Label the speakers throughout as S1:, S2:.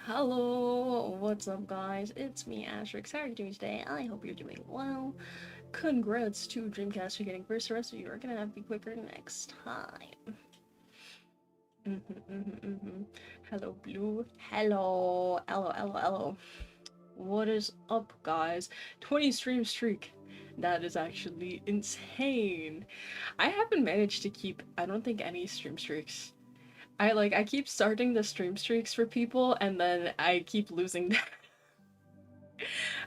S1: Hello, what's up guys? It's me, Ashtrixs. How are you doing today? I hope you're doing well. Congrats to Dreamcast for getting first. The rest of you are gonna have to be quicker next time. Hello, Blue. Hello. Hello, hello, hello. What is up, guys? 20 stream streak. That is actually insane. I haven't managed to keep, I don't think, any stream streaks. I keep starting the stream streaks for people and then I keep losing them.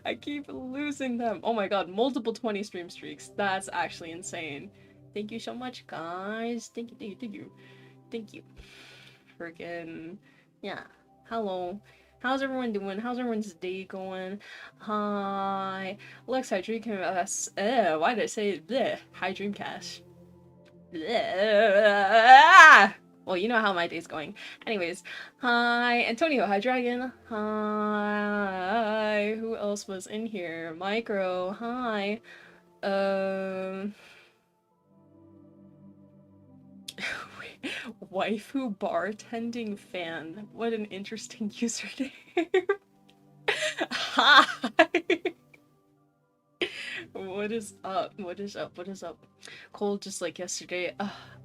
S1: I keep losing them. Oh my god, multiple 20 stream streaks. That's actually insane. Thank you so much, guys. Thank you, thank you, thank you. Thank you. Freaking yeah. Hello. How's everyone doing? How's everyone's day going? Hi. Lex, hi Dreamcast. Why did I say bleh? Hi Dreamcast. Bleh. Well, you know how my day's going. Anyways, hi, Antonio, hi, Dragon. Hi. Who else was in here? Micro, hi. Um. Waifu bartending fan. What an interesting username. Hi. What is up? What is up? What is up? Cold just like yesterday.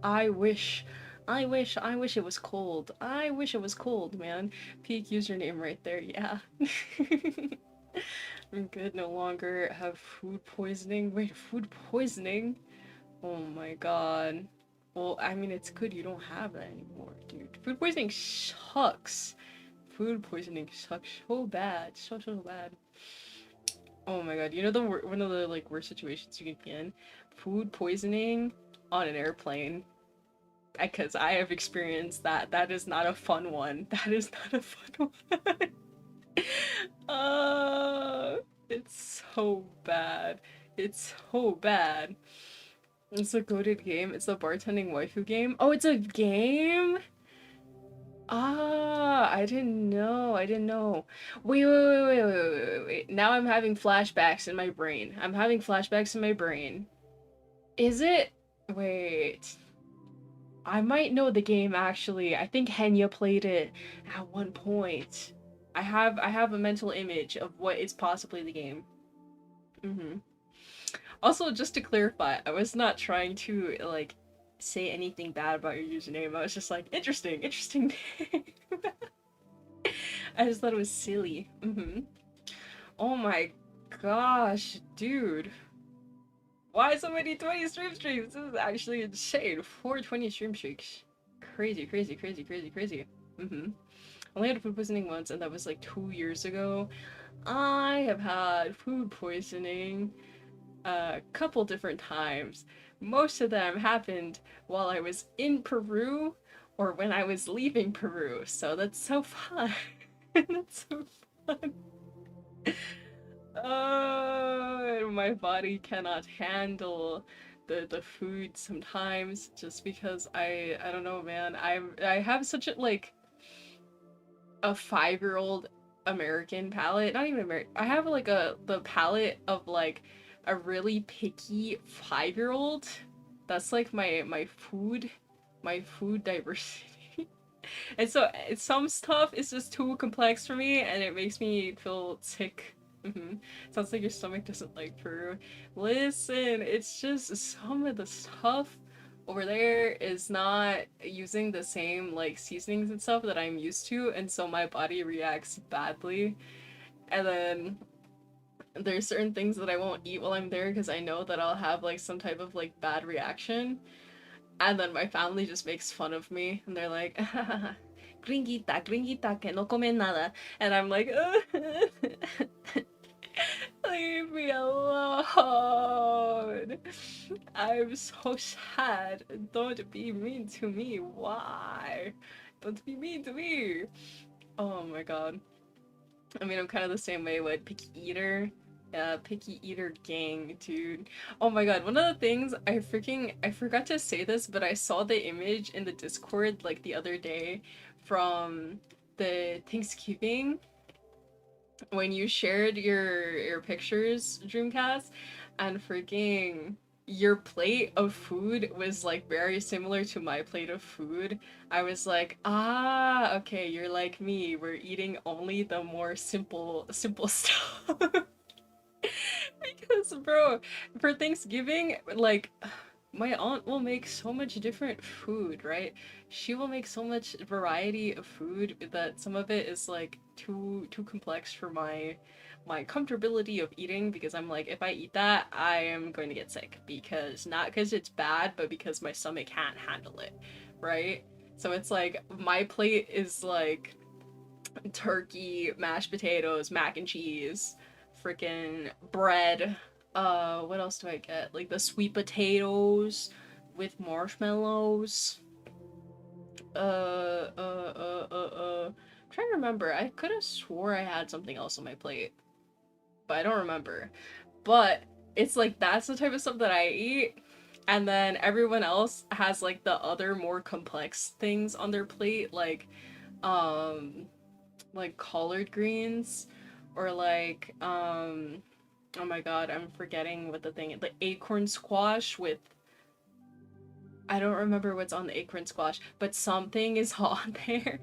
S1: I wish. I wish it was cold. I wish it was cold, man. Peak username right there, yeah. I'm good, no longer have food poisoning. Wait, food poisoning? Oh my god. Well, I mean, it's good you don't have that anymore, dude. Food poisoning sucks. Food poisoning sucks so bad. So bad. Oh my god, you know one of the like worst situations you can be in? Food poisoning on an airplane. Because I have experienced that. That is not a fun one. That is not a fun one. It's so bad. It's so bad. It's a goated game. It's a bartending waifu game. Oh, it's a game? Ah, I didn't know. I didn't know. Wait. Now I'm having flashbacks in my brain. I'm having flashbacks in my brain. Is it? Wait. I might know the game actually. I think Henya played it at one point. I have a mental image of what is possibly the game. Also, just to clarify, I was not trying to like say anything bad about your username. I was just like, interesting name. I just thought it was silly. Oh my gosh, dude. Why so many 20 stream streaks? This is actually insane. 420 stream streaks. Crazy, crazy, crazy, crazy, crazy. Only had food poisoning once, and that was like 2 years ago. I have had food poisoning a couple different times. Most of them happened while I was in Peru or when I was leaving Peru, so that's so fun. That's so fun. My body cannot handle the food sometimes just because I don't know, man. I have such a like a 5-year-old American palate. Not even American. I have like the palate of like a really picky 5-year-old. That's like my food diversity. And so some stuff is just too complex for me and it makes me feel sick. Sounds like your stomach doesn't like Peru. Listen, it's just some of the stuff over there is not using the same like seasonings and stuff that I'm used to, and so my body reacts badly. And then there's certain things that I won't eat while I'm there because I know that I'll have like some type of like bad reaction. And then my family just makes fun of me and they're like, gringuita, gringuita, que no come nada. And I'm like, leave me alone. I'm so sad. Don't be mean to me. Why? Don't be mean to me. Oh my god. I mean, I'm kind of the same way with picky eater. Yeah, picky eater gang, dude. Oh my god, one of the things I forgot to say this, but I saw the image in the Discord like the other day from the Thanksgiving when you shared your pictures, Dreamcast, and freaking your plate of food was like very similar to my plate of food, I was like, ah, okay, you're like me. We're eating only the more simple stuff. Because, bro, for Thanksgiving, like, my aunt will make so much different food, right? She will make so much variety of food that some of it is like too complex for my comfortability of eating, because I'm like, if I eat that, I am going to get sick, because not because it's bad, but because my stomach can't handle it, right? So it's like my plate is like turkey, mashed potatoes, mac and cheese, freaking bread. What else do I get? Like the sweet potatoes with marshmallows. I'm trying to remember. I could have swore I had something else on my plate, but I don't remember. But it's like that's the type of stuff that I eat. And then everyone else has like the other more complex things on their plate, um like collard greens, or oh my god, I'm forgetting what the thing, the acorn squash with, I don't remember what's on the acorn squash, but something is on there.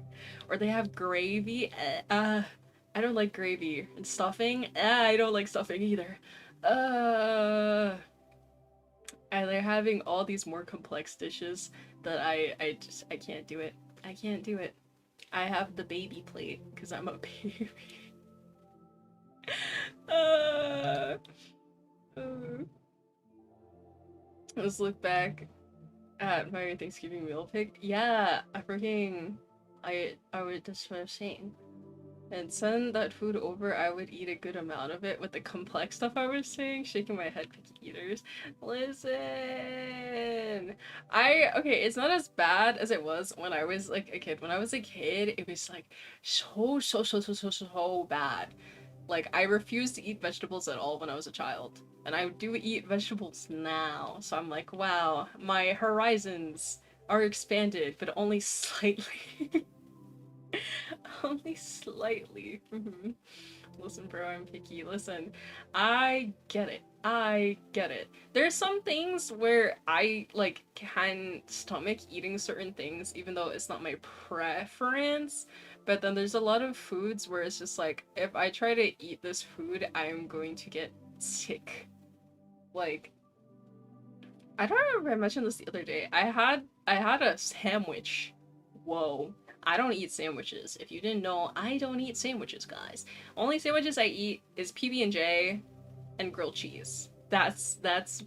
S1: Or they have gravy. I don't like gravy. And stuffing. I don't like stuffing either. Uh and they're having all these more complex dishes that I can't do it. I can't do it. I have the baby plate because I'm a baby. uh, uh, let's look back at my Thanksgiving meal pick. Yeah, I would, that's what I was saying. And send that food over, I would eat a good amount of it with the complex stuff I was saying, shaking my head, picky eaters. Listen. Okay, it's not as bad as it was when I was like a kid. When I was a kid, it was like so bad. Like, I refused to eat vegetables at all when I was a child. And I do eat vegetables now. So I'm like, wow, my horizons are expanded, but only slightly. Only slightly. Listen, bro, I'm picky. Listen, I get it. I get it. There's some things where I like can stomach eating certain things, even though it's not my preference. But then there's a lot of foods where it's just like, if I try to eat this food, I'm going to get sick. Like, I don't remember if I mentioned this the other day. I had a sandwich. Whoa. I don't eat sandwiches. If you didn't know, I don't eat sandwiches, guys. Only sandwiches I eat is PB&J and grilled cheese. That's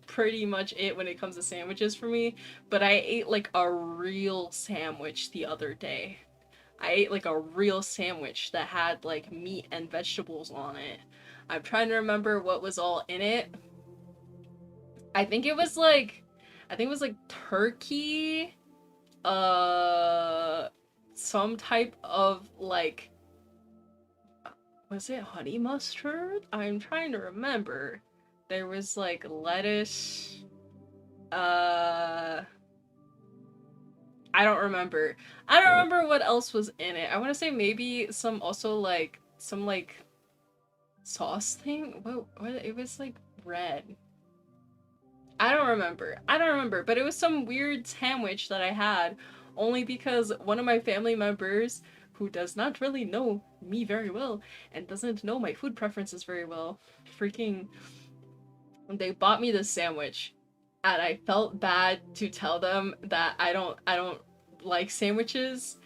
S1: pretty much it when it comes to sandwiches for me. But I ate like a real sandwich the other day. I ate like a real sandwich that had like meat and vegetables on it. I'm trying to remember what was all in it. I think it was like turkey, uh some type of like, was it honey mustard? I'm trying to remember. There was like lettuce, uh I don't remember. I don't remember what else was in it. I want to say maybe some, also like some like sauce thing. What it was like red. I don't remember. I don't remember, but it was some weird sandwich that I had only because one of my family members, who does not really know me very well and doesn't know my food preferences very well, freaking, they bought me this sandwich, and I felt bad to tell them that I don't like sandwiches,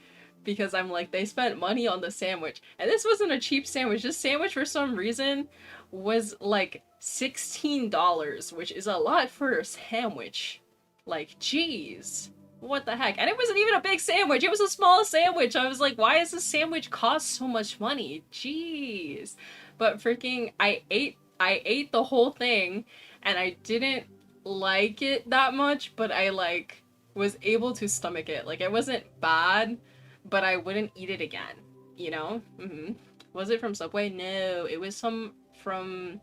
S1: because I'm like, they spent money on the sandwich. And this wasn't a cheap sandwich. This sandwich, for some reason, was like $16, which is a lot for a sandwich. Like, jeez. What the heck? And it wasn't even a big sandwich. It was a small sandwich. I was like, why does this sandwich cost so much money? Jeez. But freaking, I ate the whole thing, and I didn't like it that much, but I like was able to stomach it. Like, it wasn't bad, but I wouldn't eat it again, you know? Was it from Subway? No, it was some from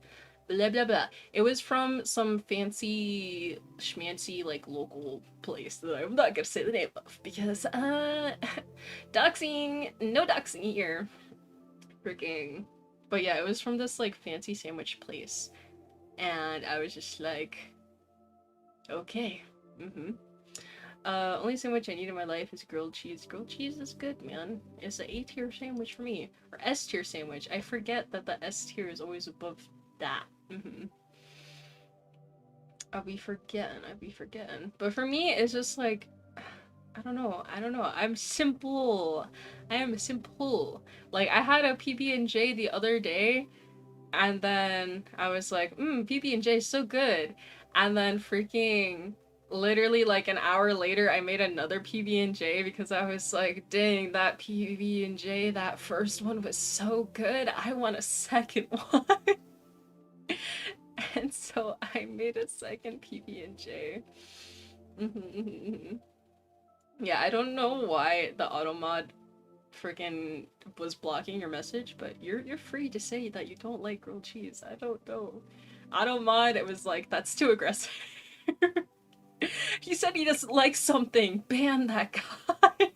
S1: blah blah blah. It was from some fancy schmancy like local place that I'm not gonna say the name of because doxing, no doxing here. Freaking. But yeah, it was from this like fancy sandwich place. And I was just like, Okay. Mm-hmm. Only sandwich I need in my life is grilled cheese. Grilled cheese is good, man. It's an A tier sandwich for me. Or S tier sandwich. I forget that the S tier is always above that. Mm-hmm. I'll be forgetting. I'll be forgetting. But for me, it's just like, I don't know. I don't know. I'm simple. I am simple. Like, I had a PB&J the other day, and then I was like, PB&J is so good. And then freaking literally like an hour later I made another PB&J because I was like, dang, that PB&J, that first one was so good. I want a second one. And so I made a second PB&J. Yeah, I don't know why the automod freaking was blocking your message, but you're free to say that you don't like grilled cheese. I don't know. Automod, it was like, that's too aggressive. He said he doesn't like something. Ban that guy.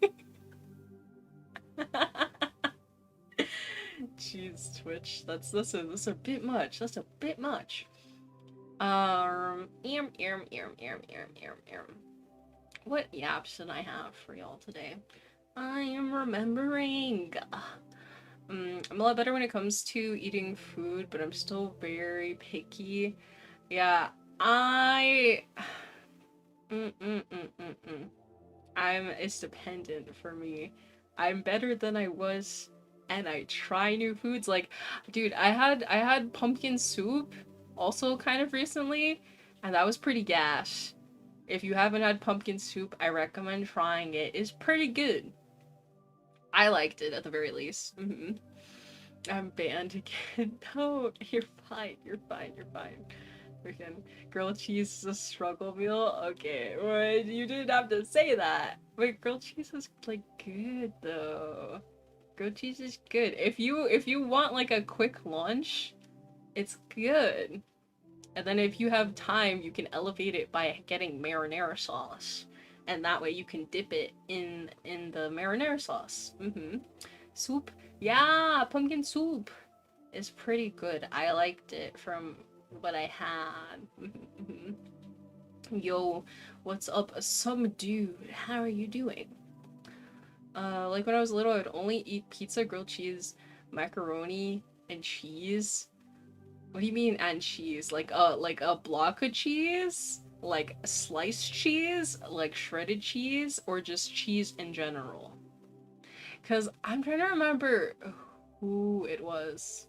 S1: Jeez, Twitch. That's a bit much. That's a bit much. What yaps did I have for y'all today? I am remembering. I'm a lot better when it comes to eating food, but I'm still very picky. Yeah, I. It's dependent for me. I'm better than I was, and I try new foods. Like, dude, I had pumpkin soup, also kind of recently, and that was pretty gas. If you haven't had pumpkin soup, I recommend trying it. It's pretty good. I liked it at the very least. I'm banned again. No, you're fine. You're fine. You're fine. Freaking grilled cheese is a struggle meal. Okay, well, you didn't have to say that. But grilled cheese is like good though. Grilled cheese is good. If you want like a quick lunch, it's good. And then if you have time, you can elevate it by getting marinara sauce. And that way you can dip it in the marinara sauce. Soup. Yeah, pumpkin soup is pretty good. I liked it from what I had. Yo, what's up, some dude? How are you doing? Like when I was little, I'd only eat pizza, grilled cheese, macaroni, and cheese. What do you mean and cheese? Like a block of cheese? Like sliced cheese? Like shredded cheese? Or just cheese in general? Cause I'm trying to remember who it was.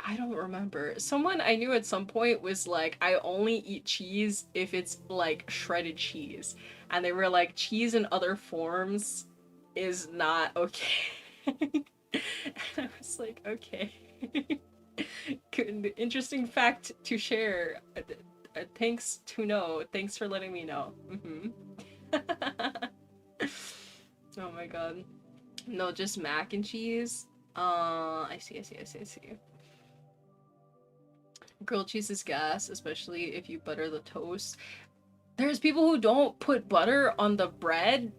S1: I don't remember. Someone I knew at some point was like, I only eat cheese if it's like shredded cheese. And they were like, cheese in other forms is not okay. And I was like, okay. Good, interesting fact to share. Thanks to know. Thanks for letting me know. Oh my god. No, just mac and cheese. I see. Grilled cheese is gas, especially if you butter the toast. There's people who don't put butter on the bread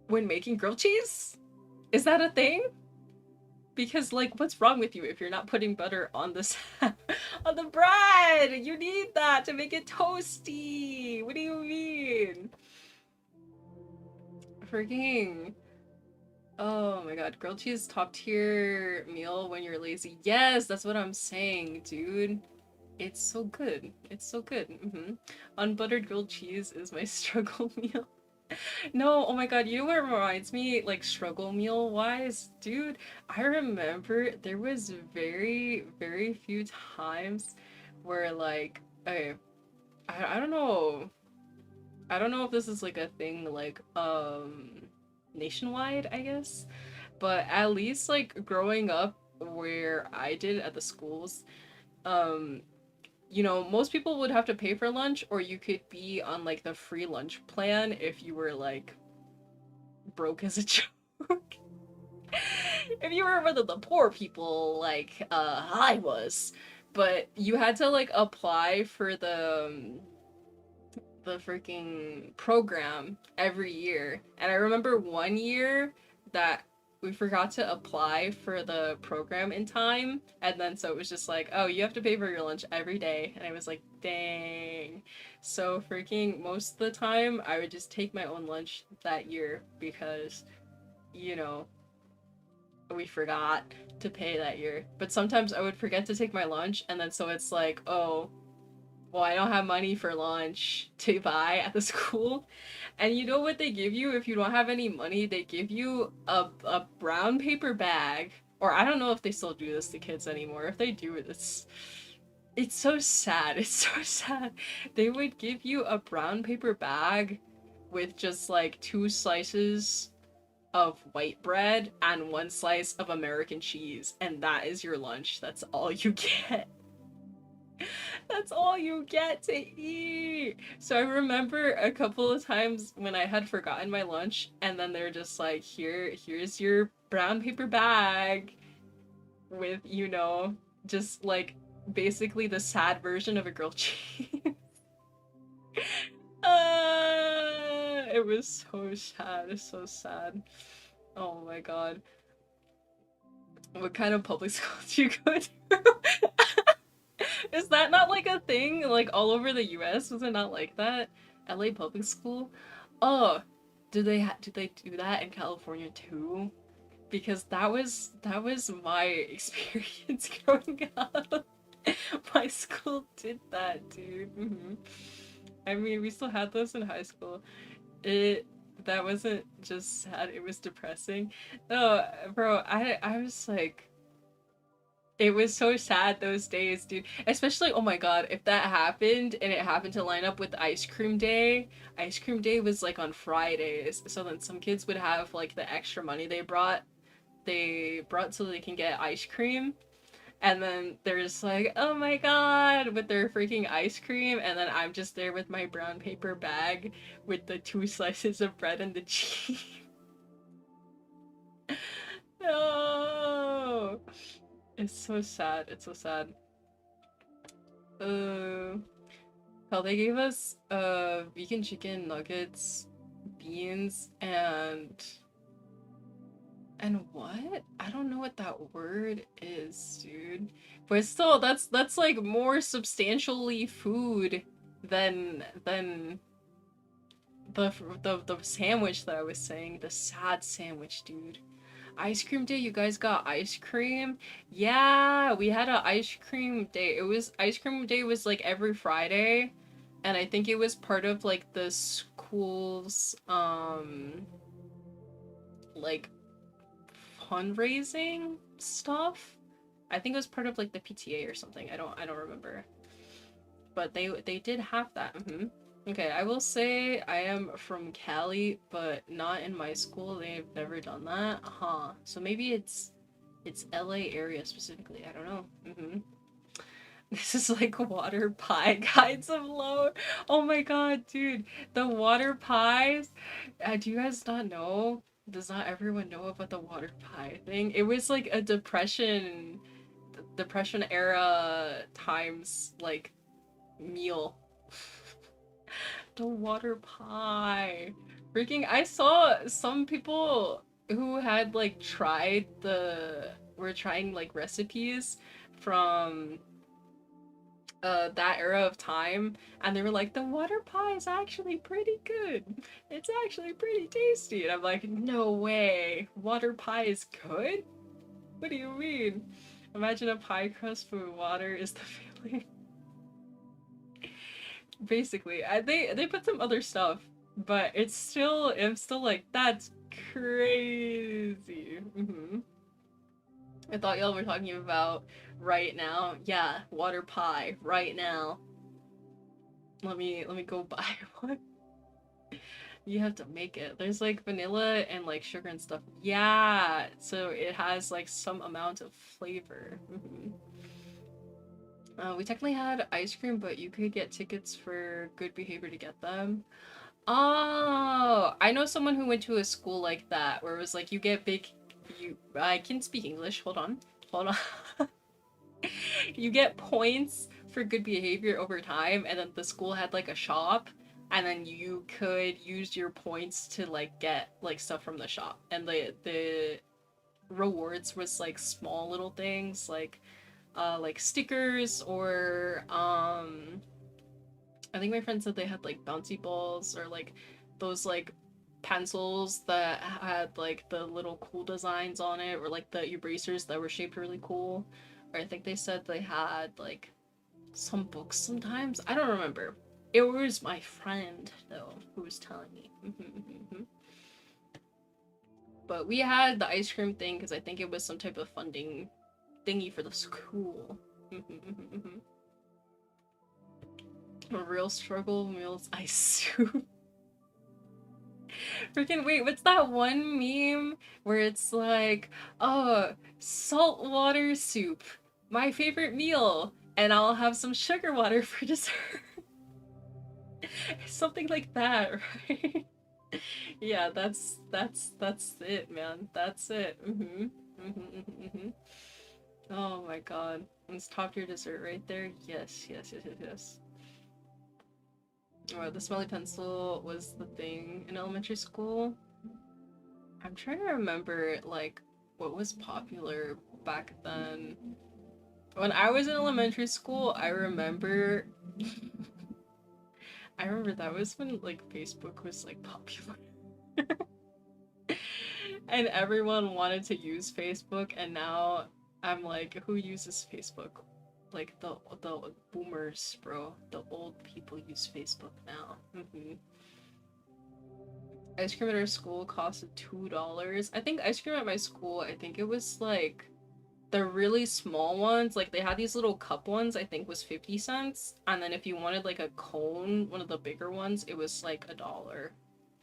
S1: when making grilled cheese? Is that a thing? Because like what's wrong with you if you're not putting butter on the on the bread? You need that to make it toasty. What do you mean? Freaking. Oh my god, grilled cheese top tier meal when you're lazy. Yes, that's what I'm saying, dude. It's so good. It's so good. Unbuttered grilled cheese is my struggle meal. No, oh my god, you know what reminds me, like, struggle meal wise? Dude, I remember there was very, very few times where, like, okay, I don't know. I don't know if this is like a thing, like, nationwide, I guess. But at least, like, growing up where I did at the schools, um, most people would have to pay for lunch, or you could be on like the free lunch plan if you were like broke as a joke. If you were one of the poor people, like I was, but you had to like apply for the freaking program every year. And I remember one year that we forgot to apply for the program in time, and then so it was just like, oh, you have to pay for your lunch every day, and I was like, dang. So freaking most of the time I would just take my own lunch that year because, you know, we forgot to pay that year. But sometimes I would forget to take my lunch, and then so it's like, oh, well, I don't have money for lunch to buy at the school. And you know what they give you if you don't have any money? They give you a brown paper bag. Or I don't know if they still do this to kids anymore. If they do, it's so sad. It's so sad. They would give you a brown paper bag with just like 2 slices of white bread and 1 slice of American cheese, and that is your lunch. That's all you get. That's all you get to eat. So I remember a couple of times when I had forgotten my lunch, and then they're just like, here's your brown paper bag with, just like basically the sad version of a grilled cheese. It was so sad. It's so sad. Oh my god. What kind of public school do you go to? Is that not like a thing like all over the US? Was it not like that? LA public school? Oh, did they do that in California too? Because that was my experience growing up. My school did that, dude. I mean, we still had those in high school. It that wasn't just sad, it was depressing. No, bro, I was like, it was so sad those days, dude. Especially, oh my god, if that happened and it happened to line up with ice cream day. Ice cream day was like on Fridays. So then some kids would have like the extra money they brought so they can get ice cream. And then they're just like, oh my god, with their freaking ice cream. And then I'm just there with my brown paper bag with the 2 slices of bread and the cheese. No. It's so sad. It's so sad. Uh, hell, they gave us vegan chicken nuggets, beans, and what? I don't know what that word is, dude. But still, that's like more substantially food than the sandwich that I was saying. The sad sandwich, dude. Ice cream day, you guys got ice cream? Yeah, we had a ice cream day. Ice cream day was like every Friday, and I think it was part of like the school's like fundraising stuff. I think it was part of like the PTA or something. I don't remember. But they did have that. Okay, I will say I am from Cali, but not in my school. They've never done that. Huh. So maybe it's LA area specifically. I don't know. This is like water pie guides of load. Oh my god, dude. The water pies. Do you guys not know? Does not everyone know about the water pie thing? It was like a depression era times like meal. The water pie. Freaking, I saw some people who had like were trying like recipes from that era of time, and they were like, the water pie is actually pretty good. It's actually pretty tasty. And I'm like, no way. Water pie is good? What do you mean? Imagine a pie crust with water is the feeling. Basically, they put some other stuff, but I'm still like, that's crazy. I thought y'all were talking about right now. Yeah, water pie right now. Let me go buy one. You have to make it. There's like vanilla and like sugar and stuff. Yeah, so it has like some amount of flavor. We technically had ice cream, but you could get tickets for good behavior to get them. Oh, I know someone who went to a school like that, where it was like you get I can speak English. Hold on. You get points for good behavior over time, and then the school had like a shop, and then you could use your points to like get like stuff from the shop, and the rewards was like small little things like stickers or I think my friend said they had like bouncy balls or like those like pencils that had like the little cool designs on it or like the erasers that were shaped really cool. Or I think they said they had like some books sometimes. I don't remember. It was my friend though who was telling me. But we had the ice cream thing because I think it was some type of funding thingy for the school. A real struggle meals ice soup. Freaking wait, what's that one meme where it's like, oh, saltwater soup, my favorite meal, and I'll have some sugar water for dessert. Something like that, right? Yeah, that's it, man. That's it. Oh my god. It's top tier dessert right there. Yes, yes, yes, yes, yes. Oh, the smelly pencil was the thing in elementary school. I'm trying to remember, like, what was popular back then. When I was in elementary school, I remember that was when, like, Facebook was, like, popular. And everyone wanted to use Facebook, and now I'm like, who uses Facebook? Like, the boomers, bro. The old people use Facebook now. Ice cream at our school costed $2. I think ice cream at my school, I think it was like the really small ones, like they had these little cup ones, I think was 50 cents. And then if you wanted like a cone, one of the bigger ones, it was like $1,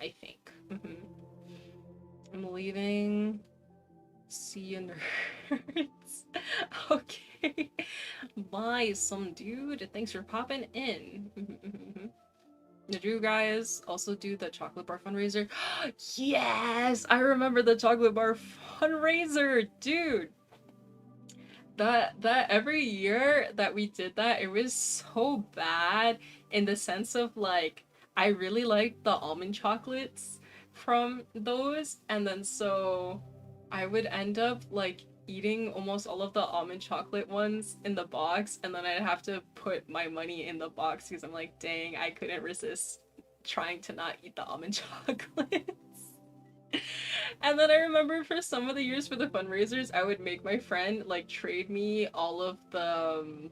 S1: I think. I'm leaving. See you nerds. Okay. Bye, some dude. Thanks for popping in. Did you guys also do the chocolate bar fundraiser? Yes! I remember the chocolate bar fundraiser, dude! That every year that we did that, it was so bad in the sense of like I really liked the almond chocolates from those, and then so I would end up like eating almost all of the almond chocolate ones in the box, and then I'd have to put my money in the box because I'm like, dang, I couldn't resist trying to not eat the almond chocolates. And then I remember for some of the years for the fundraisers, I would make my friend like trade me all of the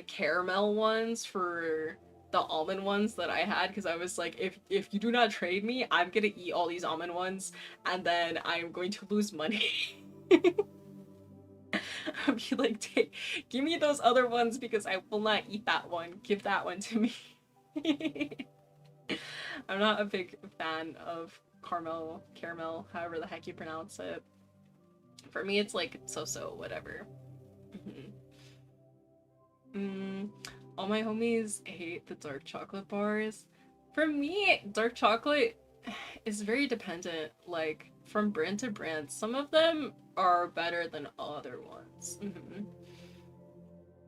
S1: caramel ones for the almond ones that I had because I was like, if you do not trade me, I'm gonna eat all these almond ones and then I'm going to lose money. I'd be like, give me those other ones because I will not eat that one. Give that one to me. I'm not a big fan of caramel, however the heck you pronounce it. For me, it's like so, whatever. All my homies hate the dark chocolate bars. For me, dark chocolate is very dependent, like from brand to brand. Some of them are better than other ones.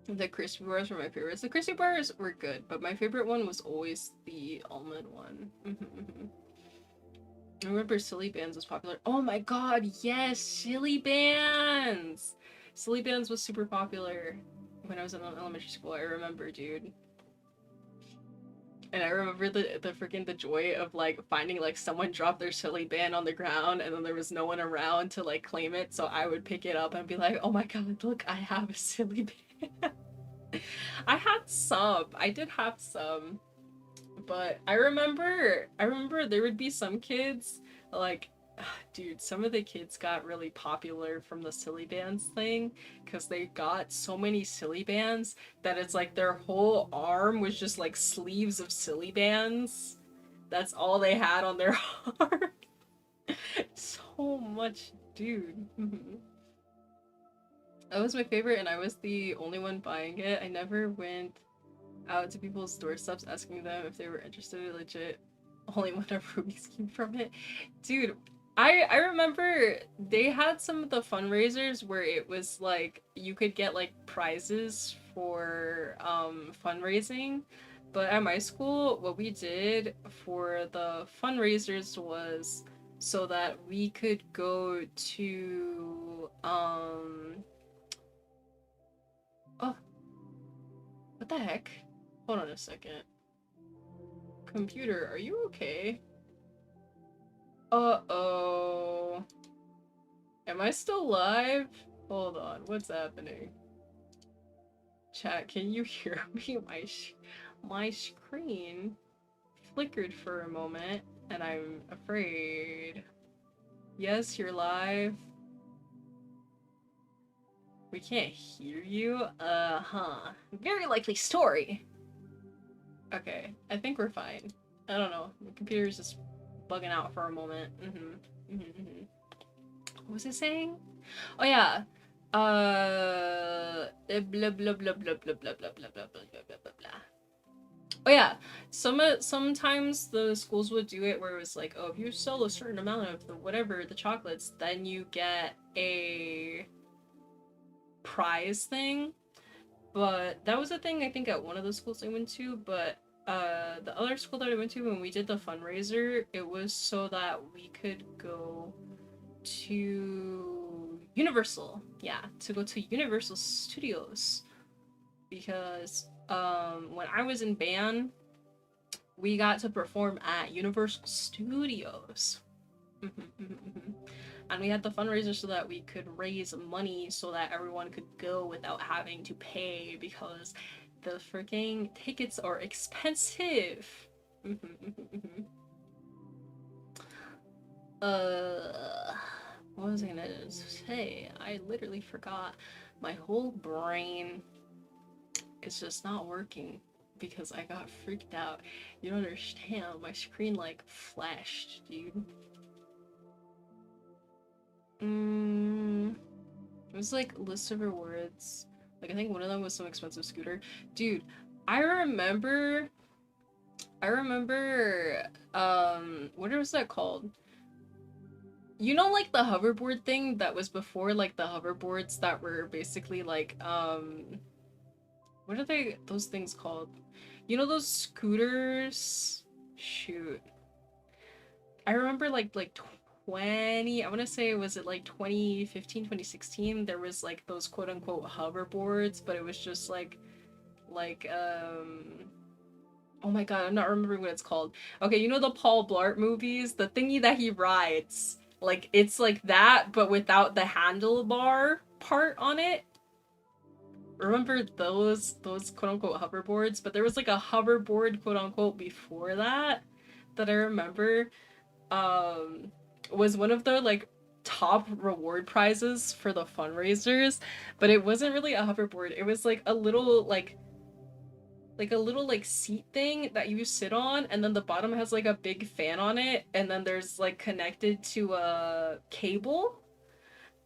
S1: The crispy bars were my favorites. The crispy bars were good, but my favorite one was always the almond one. I remember Silly Bands was popular. Oh my god, yes, Silly Bands! Silly Bands was super popular when I was in elementary school. I remember, dude. And I remember the freaking the joy of like finding like someone dropped their silly band on the ground and then there was no one around to like claim it, so I would pick it up and be like, oh my god, look, I have a silly band. I had some. I did have some. But I remember there would be some kids like dude, some of the kids got really popular from the silly bands thing because they got so many silly bands that it's like their whole arm was just like sleeves of silly bands. That's all they had on their arm. So much, dude. That was my favorite, and I was the only one buying it. I never went out to people's doorsteps asking them if they were interested. Legit, only one of rubies came from it. Dude, I remember they had some of the fundraisers where it was like you could get like prizes for fundraising. But at my school, what we did for the fundraisers was so that we could go to oh, what the heck? Hold on a second. Computer, are you okay? Uh-oh. Am I still live? Hold on, what's happening? Chat, can you hear me? My screen flickered for a moment, and I'm afraid. Yes, you're live. We can't hear you? Uh-huh. Very likely story. Okay, I think we're fine. I don't know. The computer's just bugging out for a moment. What was it saying? Oh yeah. Blah blah blah blah blah blah blah blah blah blah blah blah blah blah. Oh yeah, sometimes the schools would do it where it was like, oh, if you sell a certain amount of the whatever the chocolates, then you get a prize thing. But that was a thing I think at one of the schools I went to. But the other school that I went to when we did the fundraiser, it was so that we could go to Universal. Yeah, to go to Universal Studios because when I was in band, we got to perform at Universal Studios. And we had the fundraiser so that we could raise money so that everyone could go without having to pay because the freaking tickets are expensive. What was I gonna say? I literally forgot. My whole brain is just not working because I got freaked out. You don't understand. My screen like flashed, dude. It was like list of rewards. Like I think one of them was some expensive scooter. Dude, I remember what was that called? You know, like the hoverboard thing that was before, like the hoverboards that were basically like what are those things called? You know those scooters? Shoot. I remember like 20, I want to say, was it like 2015, 2016, there was like those quote unquote hoverboards, but it was just like oh my god, I'm not remembering what it's called. Okay, you know the Paul Blart movies? The thingy that he rides. Like, it's like that, but without the handlebar part on it. Remember those quote unquote hoverboards? But there was like a hoverboard quote unquote before that I remember was one of the like top reward prizes for the fundraisers, but it wasn't really a hoverboard. It was like a little like seat thing that you sit on, and then the bottom has like a big fan on it, and then there's like connected to a cable,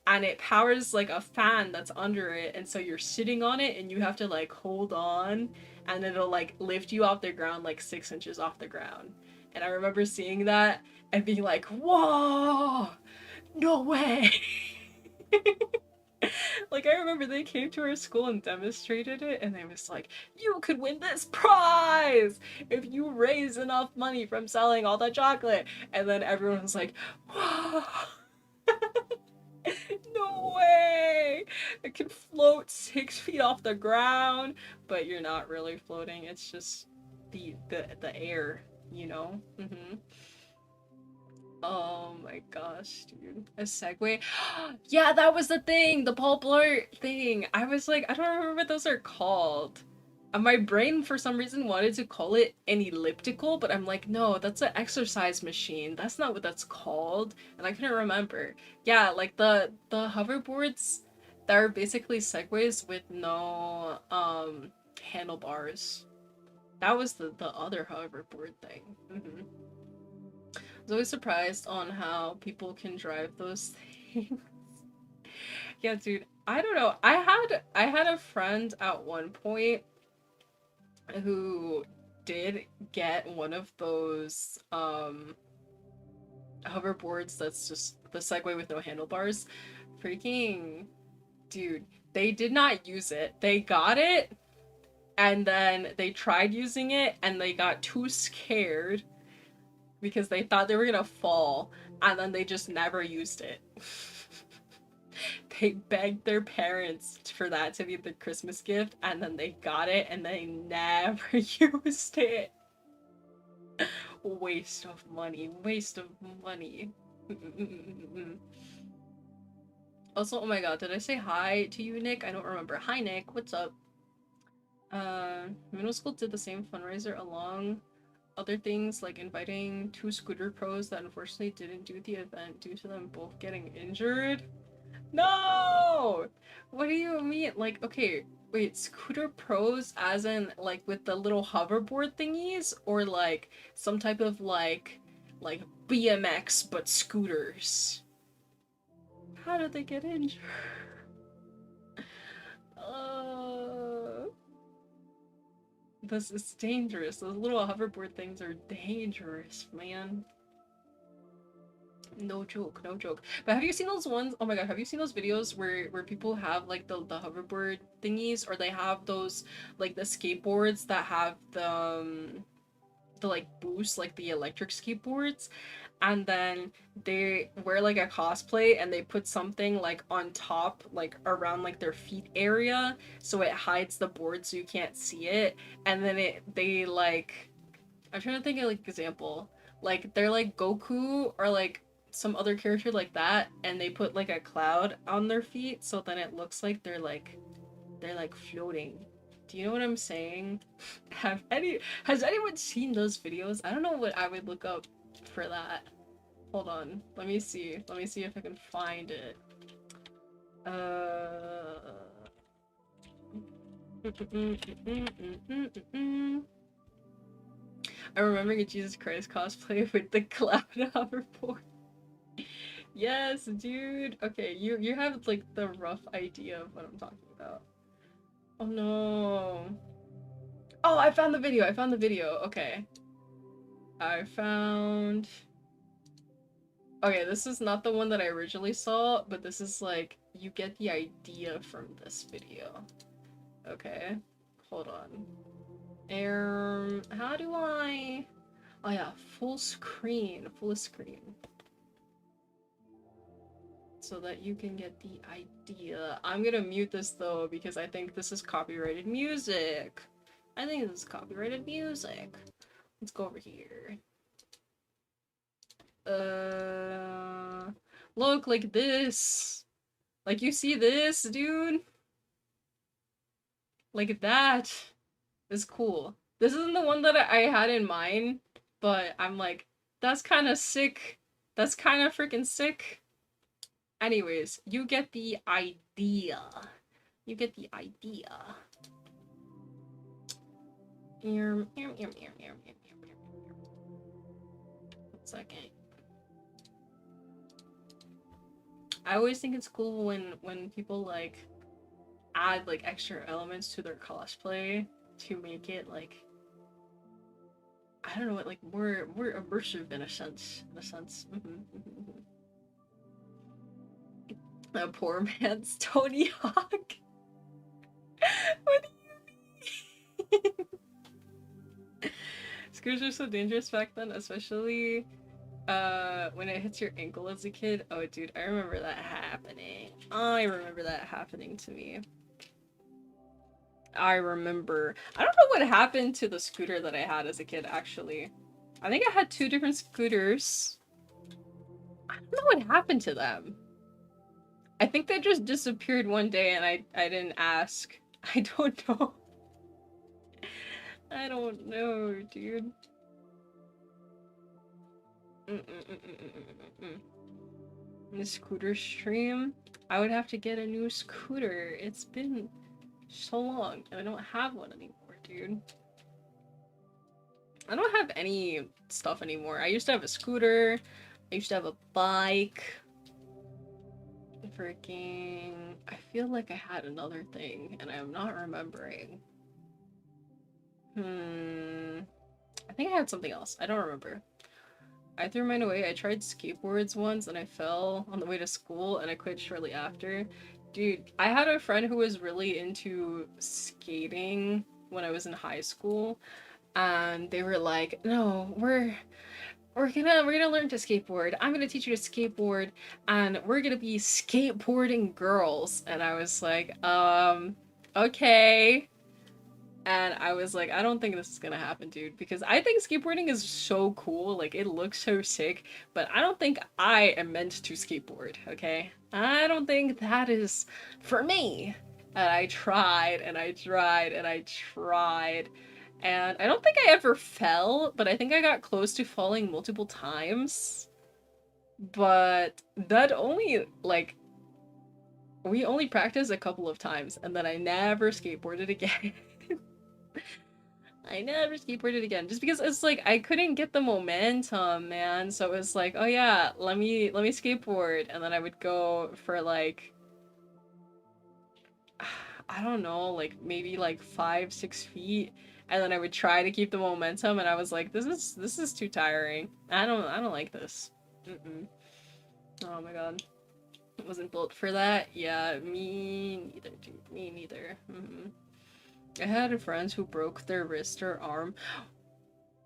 S1: and it powers like a fan that's under it, and so you're sitting on it and you have to like hold on, and it'll like lift you off the ground like 6 inches off the ground. And I remember seeing that and being like, whoa, no way. Like, I remember they came to our school and demonstrated it, and they was like, you could win this prize if you raise enough money from selling all the chocolate. And then everyone was like, whoa. No way! It can float 6 feet off the ground, but you're not really floating. It's just the air, you know? Oh my gosh, dude. A Segway? Yeah, that was the thing! The Paul Blart thing! I was like, I don't remember what those are called. And my brain, for some reason, wanted to call it an elliptical, but I'm like, no, that's an exercise machine. That's not what that's called. And I couldn't remember. Yeah, like the hoverboards that are basically Segways with no, handlebars. That was the other hoverboard thing. I was always surprised on how people can drive those things. Yeah, dude, I don't know. I had a friend at one point who did get one of those hoverboards that's just the Segway with no handlebars. Freaking dude, they did not use it. They got it and then they tried using it and they got too scared because they thought they were gonna fall and then they just never used it. They begged their parents for that to be the Christmas gift and then they got it and they never used it. Waste of money, waste of money. Also, oh my god, did I say hi to you, Nick? I don't remember. Hi, Nick. What's up? Middle school did the same fundraiser along other things like inviting two scooter pros that unfortunately didn't do the event due to them both getting injured. No! What do you mean? Like, okay, wait, scooter pros as in like with the little hoverboard thingies or like some type of like BMX but scooters? How did they get injured? Uh, this is dangerous. Those little hoverboard things are dangerous, man. No joke, no joke. But have you seen those ones? Oh my god, have you seen those videos where people have like the hoverboard thingies, or they have those like the skateboards that have the like boost, like the electric skateboards, and then they wear like a cosplay and they put something like on top, like around like their feet area, so it hides the board so you can't see it, and then they like I'm trying to think of like example. Like they're like Goku or like some other character like that, and they put like a cloud on their feet, so then it looks like they're like floating. Do you know what I'm saying? Has anyone seen those videos? I don't know what I would look up for that. Hold on. Let me see. Let me see if I can find it. I remember a Jesus Christ cosplay with the cloud hoverboard. Yes, dude. Okay, you have like the rough idea of what I'm talking about. Oh no. Oh, I found the video. I found the video. Okay. I found Okay, this is not the one that I originally saw, but this is like you get the idea from this video. Okay. Hold on. How do I Oh yeah, full screen. Full screen. So that you can get the idea. I'm gonna mute this though because I think this is copyrighted music. I think this is copyrighted music. Let's go over here. Look like this. Like you see this, dude? Like that is cool. This isn't the one that I had in mind, but I'm like, that's kind of sick. That's kind of freaking sick. Anyways, you get the idea. You get the idea. 1 second. I always think it's cool when people like add like extra elements to their cosplay to make it like I don't know what like more immersive in a sense. A poor man's Tony Hawk. What do you mean? Scooters are so dangerous back then, especially when it hits your ankle as a kid. Oh dude, I remember that happening. I remember that happening to me. I remember. I don't know what happened to the scooter that I had as a kid, actually. I think I had 2 different scooters. I don't know what happened to them. I think they just disappeared one day and I didn't ask. I don't know. I don't know, dude. The scooter stream? I would have to get a new scooter. It's been so long and I don't have one anymore, dude. I don't have any stuff anymore. I used to have a scooter. I used to have a bike. Freaking... I feel like I had another thing and I'm not remembering. I think I had something else. I don't remember. I threw mine away. I tried skateboards once and I fell on the way to school and I quit shortly after. Dude, I had a friend who was really into skating when I was in high school, and they were like, no, we're gonna learn to skateboard. I'm gonna teach you to skateboard, and we're gonna be skateboarding girls. And I was like, okay. And I was like, I don't think this is gonna happen, dude, because I think skateboarding is so cool. Like, it looks so sick, but I don't think I am meant to skateboard, okay? I don't think that is for me. And I tried and I tried and I tried. And I don't think I ever fell, but I think I got close to falling multiple times. But that only, like, we only practiced a couple of times, and then I never skateboarded again. I never skateboarded again just because it's like I couldn't get the momentum, man. So it was like, oh yeah, let me skateboard, and then I would go for like I don't know, like maybe like 5, 6 feet, and then I would try to keep the momentum, and I was like, this is too tiring. I don't like this. Mm-mm. Oh my god, I wasn't built for that. Yeah, me neither, dude. Me neither. Mm-hmm. I had friends who broke their wrist or arm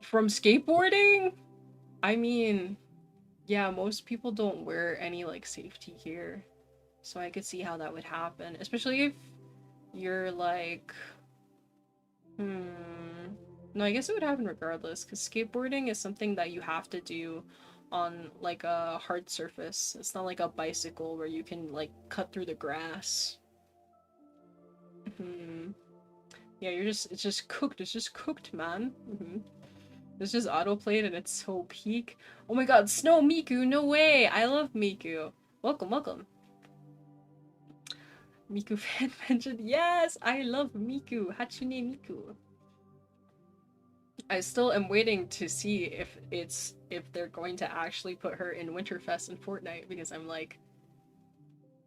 S1: from skateboarding. I mean, yeah, most people don't wear any like safety gear. So I could see how that would happen, especially if you're like, hmm. No, I guess it would happen regardless, because skateboarding is something that you have to do on like a hard surface. It's not like a bicycle where you can like cut through the grass. Hmm. Yeah, it's just cooked. It's just cooked, man. Hmm. It's just autoplayed and it's so peak. Oh my god, Snow Miku, no way! I love Miku. Welcome, welcome. Miku fan mentioned. Yes, I love Miku. Hatsune Miku. I still am waiting to see if they're going to actually put her in Winterfest and Fortnite, because I'm like,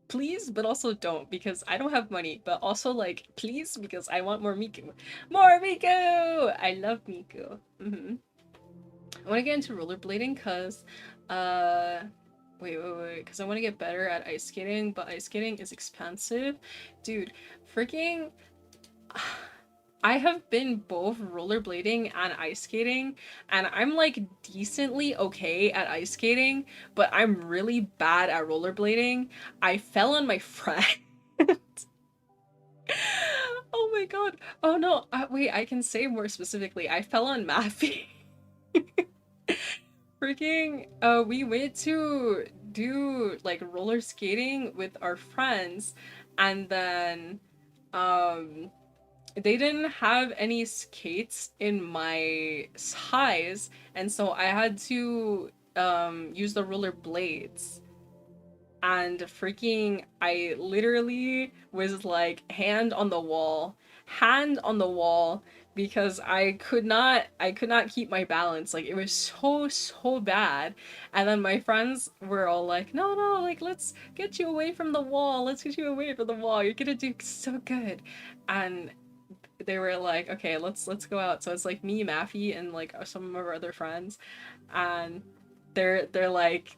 S1: please, but also don't, because I don't have money, but also like, please, because I want more Miku. More Miku! I love Miku. Mm-hmm. I want to get into rollerblading because, uh, wait, because I want to get better at ice skating, but ice skating is expensive. Dude, freaking. I have been both rollerblading and ice skating, and I'm like decently okay at ice skating, but I'm really bad at rollerblading. I fell on my friend. Oh my god. Oh no. Wait, I can say more specifically. I fell on Maffy. Freaking, we went to do like roller skating with our friends, and then, um, they didn't have any skates in my size, and so I had to, use the roller blades. And freaking, I literally was like hand on the wall, because I could not keep my balance. Like, it was so bad. And then my friends were all like, no, no, like, let's get you away from the wall. Let's get you away from the wall. You're gonna do so good. And they were like, okay, let's go out. So it's like me, Maffy, and like some of our other friends, and they're like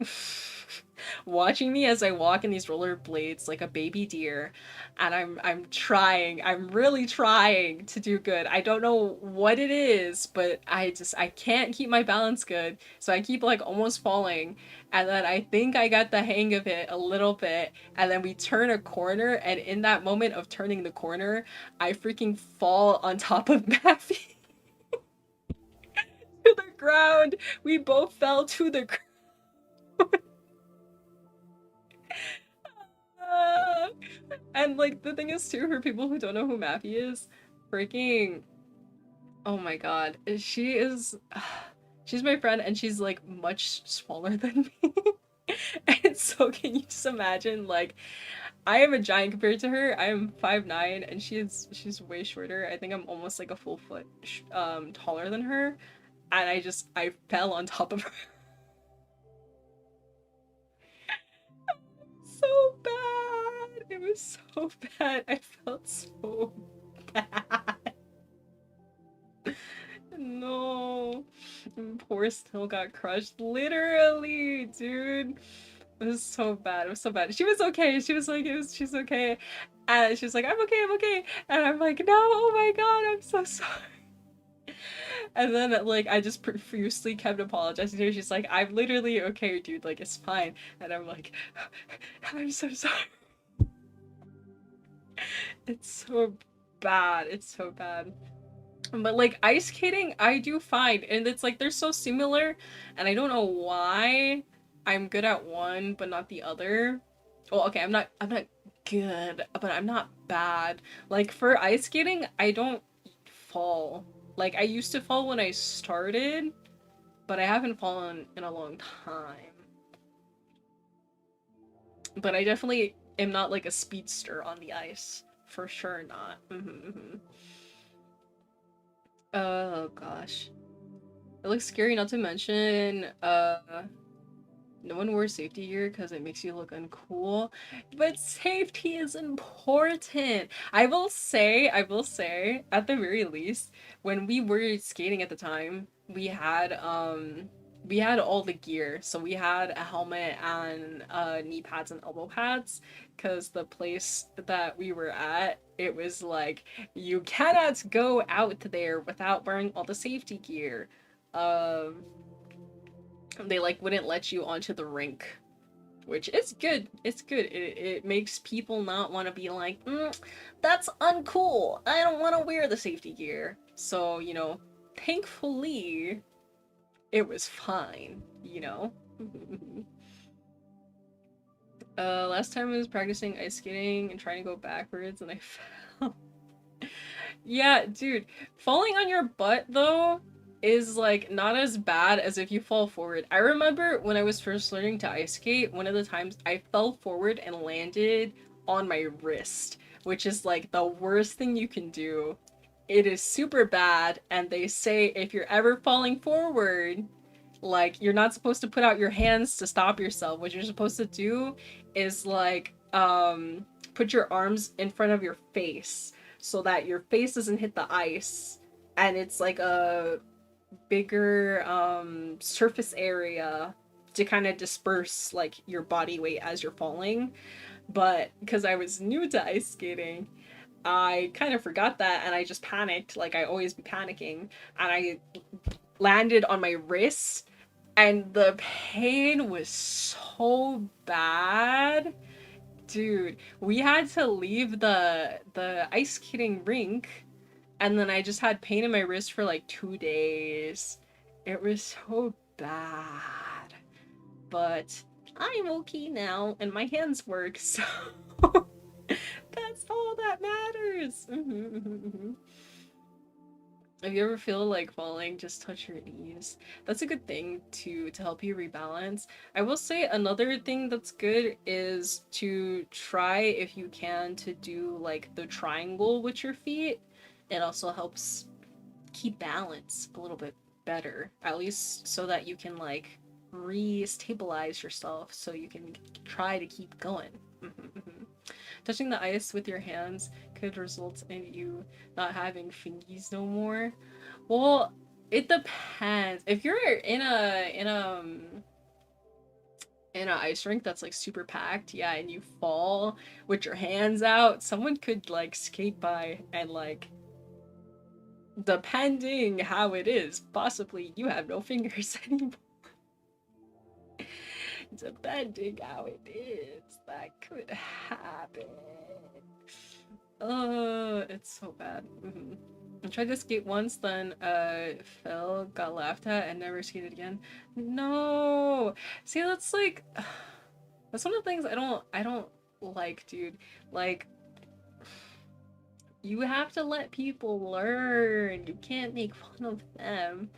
S1: watching me as I walk in these rollerblades like a baby deer, and I'm really trying to do good. I don't know what it is, but I can't keep my balance good, so I keep like almost falling, and then I think I got the hang of it a little bit, and then we turn a corner, and in that moment of turning the corner, I freaking fall on top of Maffy to the ground. We both fell to the ground. And like the thing is too, for people who don't know who Mappy is, freaking, oh my god, she is she's my friend, and she's like much smaller than me. And so can you just imagine, like, I am a giant compared to her. I am 5'9", and she's way shorter. I think I'm almost like a full foot taller than her, and I fell on top of her. So bad. It was so bad. I felt so bad. No. Poor Still got crushed. Literally, dude. It was so bad. It was so bad. She was okay. She was like, she's okay. And she was like, I'm okay, I'm okay. And I'm like, no, oh my god, I'm so sorry. And then, like, I just profusely kept apologizing to her. She's like, I'm literally okay, dude. Like, it's fine. And I'm like, I'm so sorry. It's so bad. It's so bad. But, like, ice skating, I do fine. And it's like, they're so similar. And I don't know why I'm good at one, but not the other. Well, okay, I'm not good, but I'm not bad. Like, for ice skating, I don't fall. Like, I used to fall when I started, but I haven't fallen in a long time. But I definitely am not like a speedster on the ice. For sure not. Oh gosh. It looks scary, not to mention, no one wears safety gear because it makes you look uncool. But safety is important. I will say, at the very least, when we were skating at the time, we had all the gear. So we had a helmet and knee pads and elbow pads because the place that we were at, it was like you cannot go out there without wearing all the safety gear. Um they like wouldn't let you onto the rink, which is good. It's good. It makes people not want to be like, that's uncool, I don't want to wear the safety gear. So, thankfully it was fine. Last time I was practicing ice skating and trying to go backwards and I fell. Yeah, dude, falling on your butt though is like not as bad as if you fall forward. I remember when I was first learning to ice skate, one of the times I fell forward and landed on my wrist, which is like the worst thing you can do. It is super bad, and they say if you're ever falling forward, like you're not supposed to put out your hands to stop yourself. What you're supposed to do is like put your arms in front of your face so that your face doesn't hit the ice and it's like a bigger surface area to kind of disperse like your body weight as you're falling. But because I was new to ice skating, I kind of forgot that and I just panicked, like I always be panicking, and I landed on my wrist and the pain was so bad. Dude, we had to leave the ice skating rink, and then I just had pain in my wrist for like 2 days. It was so bad. But I'm okay now and my hands work, so that's all that matters. If you ever feel like falling, just touch your knees. That's a good thing to help you rebalance. I will say another thing that's good is to try, if you can, to do like the triangle with your feet. It also helps keep balance a little bit better, at least so that you can like re-stabilize yourself so you can try to keep going. Touching the ice with your hands could result in you not having fingies no more. Well, it depends. If you're in a ice rink that's like super packed, yeah, and you fall with your hands out, someone could like skate by and like, depending how it is, possibly you have no fingers anymore. Depending how it is, that could happen. It's so bad. I tried to skate once, then fell, got laughed at, and never skated again. No! See, that's like that's one of the things I don't like, dude. Like, you have to let people learn. You can't make fun of them.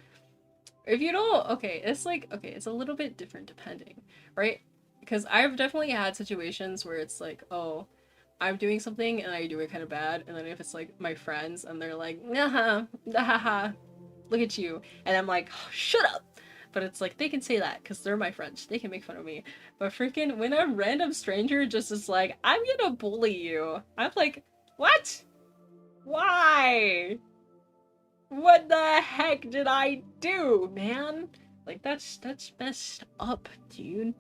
S1: If you don't, okay, it's like, okay, it's a little bit different depending, right? Because I've definitely had situations where it's like, oh, I'm doing something and I do it kind of bad, and then if it's like my friends and they're like, nah, nah, look at you, and I'm like, oh, shut up. But it's like they can say that because they're my friends. They can make fun of me. But freaking when a random stranger just is like, I'm gonna bully you, I'm like, what? Why? What the heck did I do, man? Like that's messed up, dude.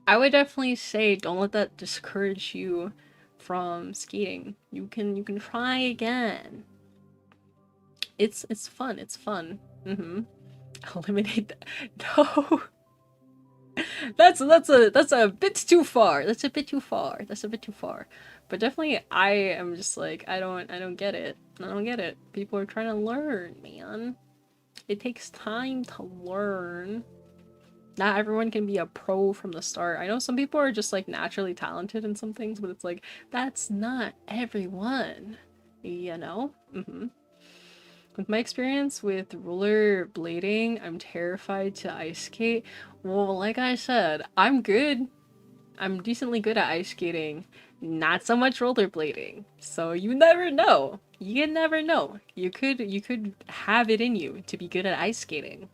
S1: I would definitely say don't let that discourage you from skating. You can try again. It's fun. It's fun. Eliminate that. No. That's a bit too far. That's a bit too far. That's a bit too far. But definitely I am just like I don't get it. I don't get it. People are trying to learn, man. It takes time to learn. Not everyone can be a pro from the start. I know some people are just like naturally talented in some things, but it's like that's not everyone. You know? With my experience with rollerblading, I'm terrified to ice skate. Well, like I said, I'm good. I'm decently good at ice skating. Not so much rollerblading. So you never know. You never know. You could have it in you to be good at ice skating.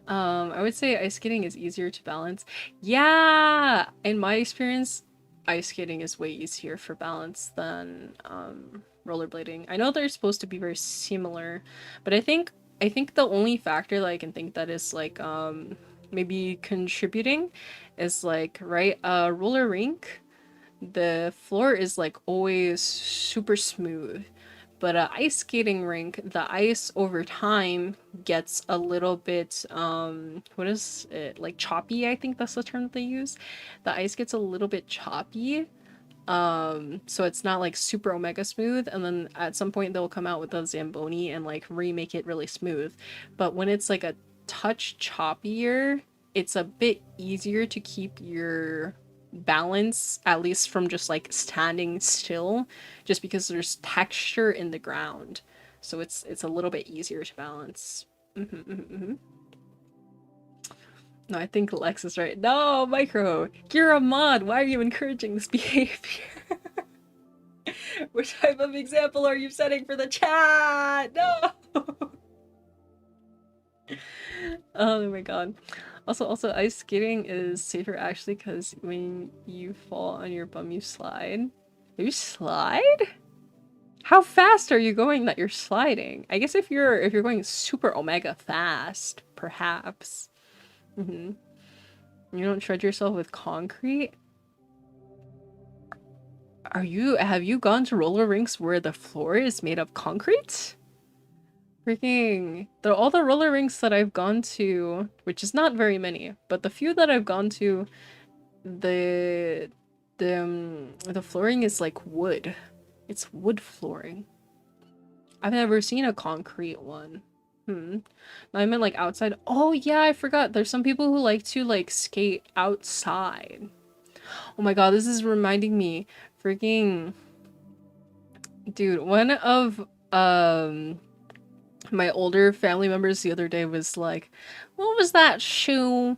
S1: I would say ice skating is easier to balance. Yeah, in my experience, ice skating is way easier for balance than rollerblading. I know they're supposed to be very similar, but I think the only factor that I can think that is like maybe contributing is like right roller rink. The floor is like always super smooth. But a ice skating rink, the ice over time gets a little bit what is it? Like choppy, I think that's the term that they use. The ice gets a little bit choppy. So it's not like super omega smooth, and then at some point they'll come out with a Zamboni and like remake it really smooth. But when it's like a touch choppier, it's a bit easier to keep your balance, at least from just like standing still, just because there's texture in the ground. So it's a little bit easier to balance. No, I think Lex is right. No, Micro, you're a mod. Why are you encouraging this behavior? Which type of example are you setting for the chat? No. Oh my god. Also, ice skating is safer actually because when you fall on your bum, you slide. You slide? How fast are you going that you're sliding? I guess if you're going super omega fast, perhaps. You don't shred yourself with concrete. Have you gone to roller rinks where the floor is made of concrete? Freaking, all the roller rinks that I've gone to, which is not very many, but the few that I've gone to, the the flooring is like wood. It's wood flooring. I've never seen a concrete one. No, I meant like outside. Oh yeah, I forgot. There's some people who like to like skate outside. Oh my god, this is reminding me. Freaking dude, one of my older family members the other day was like, what was that shoe?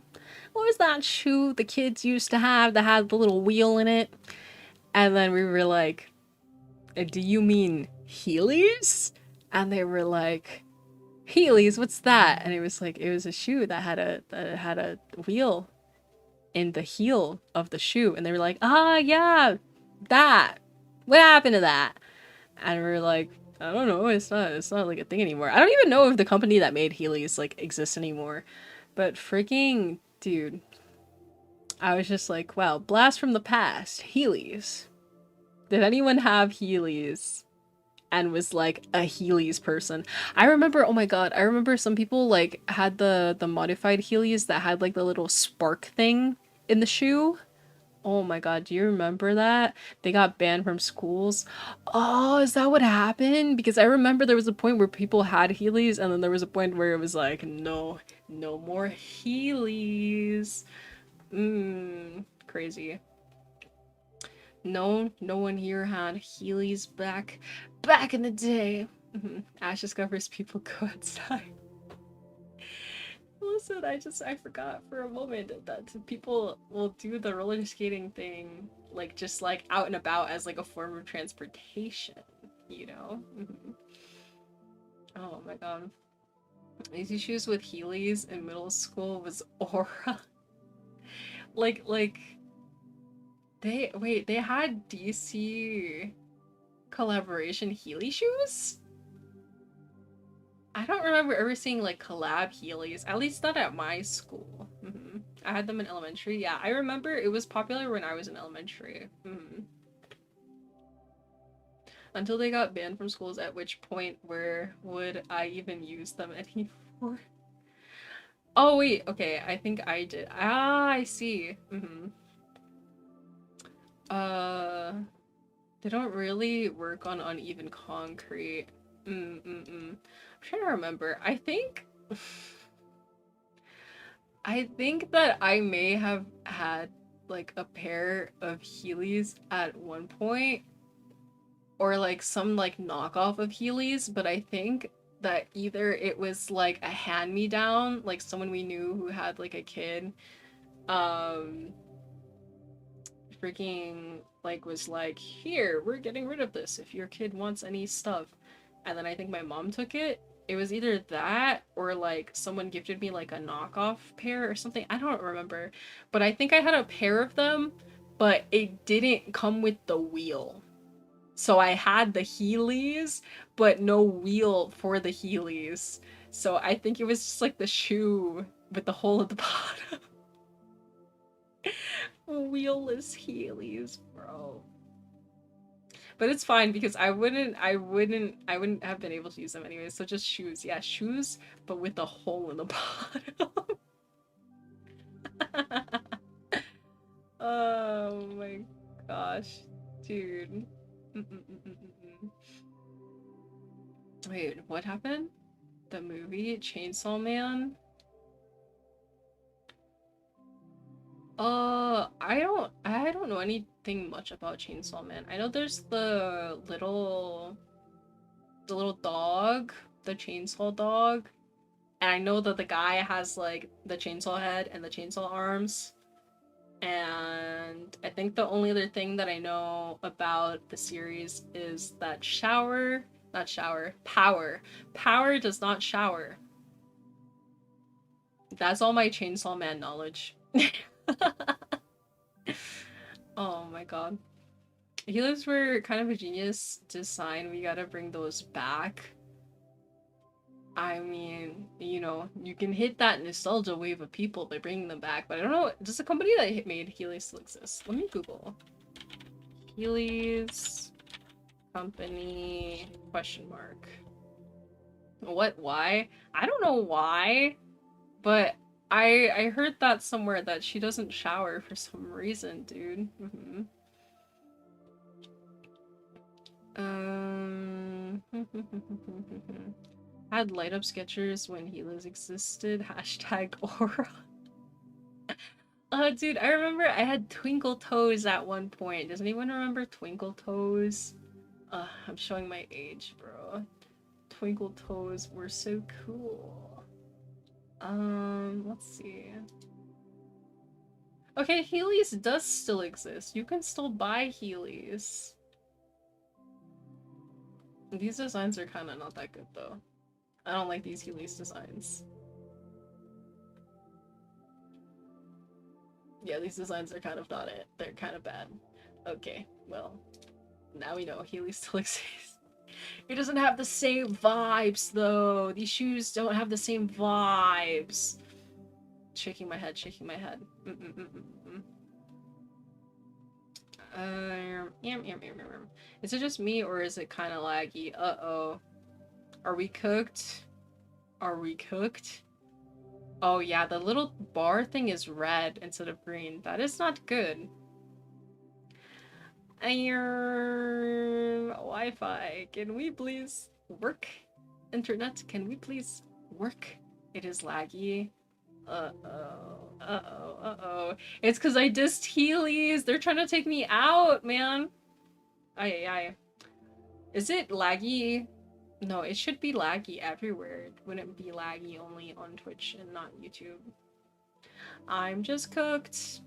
S1: What was that shoe the kids used to have that had the little wheel in it? And then we were like, do you mean Heelys? And they were like, Heelys, what's that? And it was like, it was a shoe that had a wheel in the heel of the shoe. And they were like, ah, yeah, that. What happened to that? And we were like, I don't know, it's not like a thing anymore. I don't even know if the company that made Heelys like exists anymore. But freaking dude, I was just like, wow, blast from the past, Heelys. Did anyone have Heelys and was like a Heelys person? I remember, oh my god, I remember some people like had the modified Heelys that had like the little spark thing in the shoe. Oh my god, do you remember that? They got banned from schools. Oh, is that what happened? Because I remember there was a point where people had Heelys, and then there was a point where it was like, no, no more Heelys. Crazy. No one here had Heelys back in the day. Ash discovers people go outside. Listen, I forgot for a moment that people will do the roller skating thing like just like out and about as like a form of transportation, you know? Oh my god. These issues with Heelys in middle school was aura. like they had DC collaboration Heely shoes? I don't remember ever seeing like collab Heelys, at least not at my school. I had them in elementary. Yeah, I remember it was popular when I was in elementary. Until they got banned from schools, at which point where would I even use them anymore? Oh wait, okay, I think I did. Ah, I see. Uh, they don't really work on uneven concrete. I'm trying to remember. I think that I may have had like a pair of Heelys at one point, or like some like knockoff of Heelys, but I think that either it was like a hand-me-down, like someone we knew who had like a kid, um, freaking like was like, here, we're getting rid of this if your kid wants any stuff. And then I think my mom took it. It was either that or like someone gifted me like a knockoff pair or something. I don't remember. But I think I had a pair of them, but it didn't come with the wheel. So I had the Heelys, but no wheel for the Heelys. So I think it was just like the shoe with the hole at the bottom. Wheelless Heelys, bro. But it's fine because I wouldn't have been able to use them anyway. So just shoes. Yeah, shoes, but with a hole in the bottom. Oh my gosh, dude. Wait, what happened? The movie Chainsaw Man? I don't know anything much about Chainsaw Man. I know there's the little dog, the chainsaw dog. And I know that the guy has like the chainsaw head and the chainsaw arms. And I think the only other thing that I know about the series is that Power. Power does not shower. That's all my Chainsaw Man knowledge. Oh my god. Healers were kind of a genius design. We gotta bring those back. I mean, you can hit that nostalgia wave of people by bringing them back, but I don't know, does the company that made Heelys still exist? Let me Google. Heelys company question mark. What? Why? I don't know why, but I heard that somewhere that she doesn't shower for some reason, dude. Had light up sketchers when Heelys existed. Hashtag aura. Dude, I remember I had twinkle toes at one point. Does anyone remember twinkle toes? I'm showing my age, bro. Twinkle toes were so cool. Let's see. Okay, Heelys does still exist. You can still buy Heelys. These designs are kind of not that good, though. I don't like these Heelys designs. Yeah, these designs are kind of not it. They're kind of bad. Okay, well, now we know Heelys still exists. It doesn't have the same vibes, though. These shoes don't have the same vibes. Shaking my head, shaking my head. Is it just me, or is it kind of laggy? Uh-oh. Are we cooked? Are we cooked? Oh yeah, the little bar thing is red instead of green. That is not good. Wi-Fi, can we please work? Internet, can we please work? It is laggy. Uh-oh. Uh-oh. Uh-oh. It's because I dissed Heelys. They're trying to take me out, man. Aye. Is it laggy? No, it should be laggy everywhere. It wouldn't be laggy only on Twitch and not YouTube. I'm just cooked.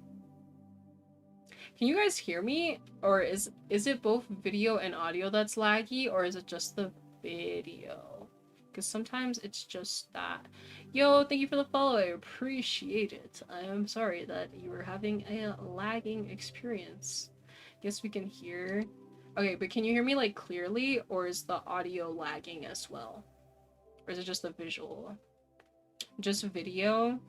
S1: Can you guys hear me? Or is it both video and audio that's laggy, or is it just the video? Because sometimes it's just that. Yo, thank you for the follow. I appreciate it. I am sorry that you were having a lagging experience. Guess we can hear. Okay, but can you hear me like clearly, or is the audio lagging as well? Or is it just the visual? Just video?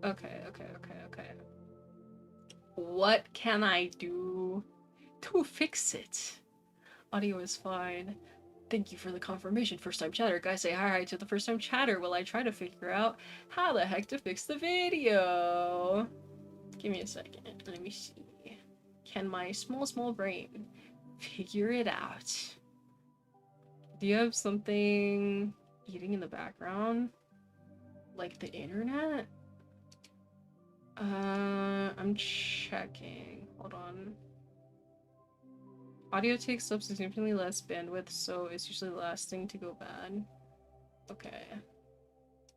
S1: Okay. What can I do to fix it. Audio is fine. Thank you for the confirmation, first time chatter. Guys, say hi to the first time chatter while I try to figure out how the heck to fix the video. Give me a second. Let me see. Can my small brain figure it out? Do you have something eating in the background? Like the internet? I'm checking. Hold on. Audio takes up significantly less bandwidth, so it's usually the last thing to go bad. Okay.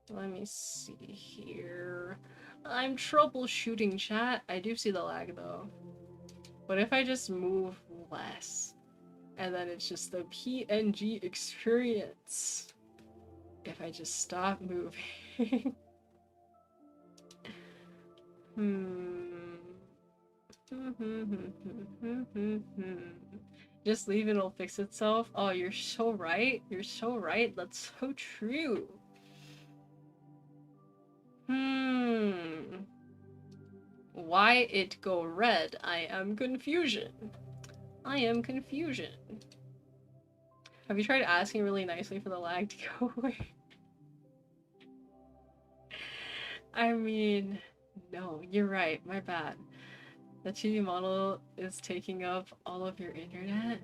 S1: Let me see here. I'm troubleshooting, chat. I do see the lag, though. What if I just move less? And then it's just the PNG experience. If I just stop moving. Just leave and it'll fix itself. Oh, you're so right. You're so right. That's so true. Why it go red? I am confusion. I am confusion. Have you tried asking really nicely for the lag to go away? I mean, no, you're right. My bad. The TV model is taking up all of your internet?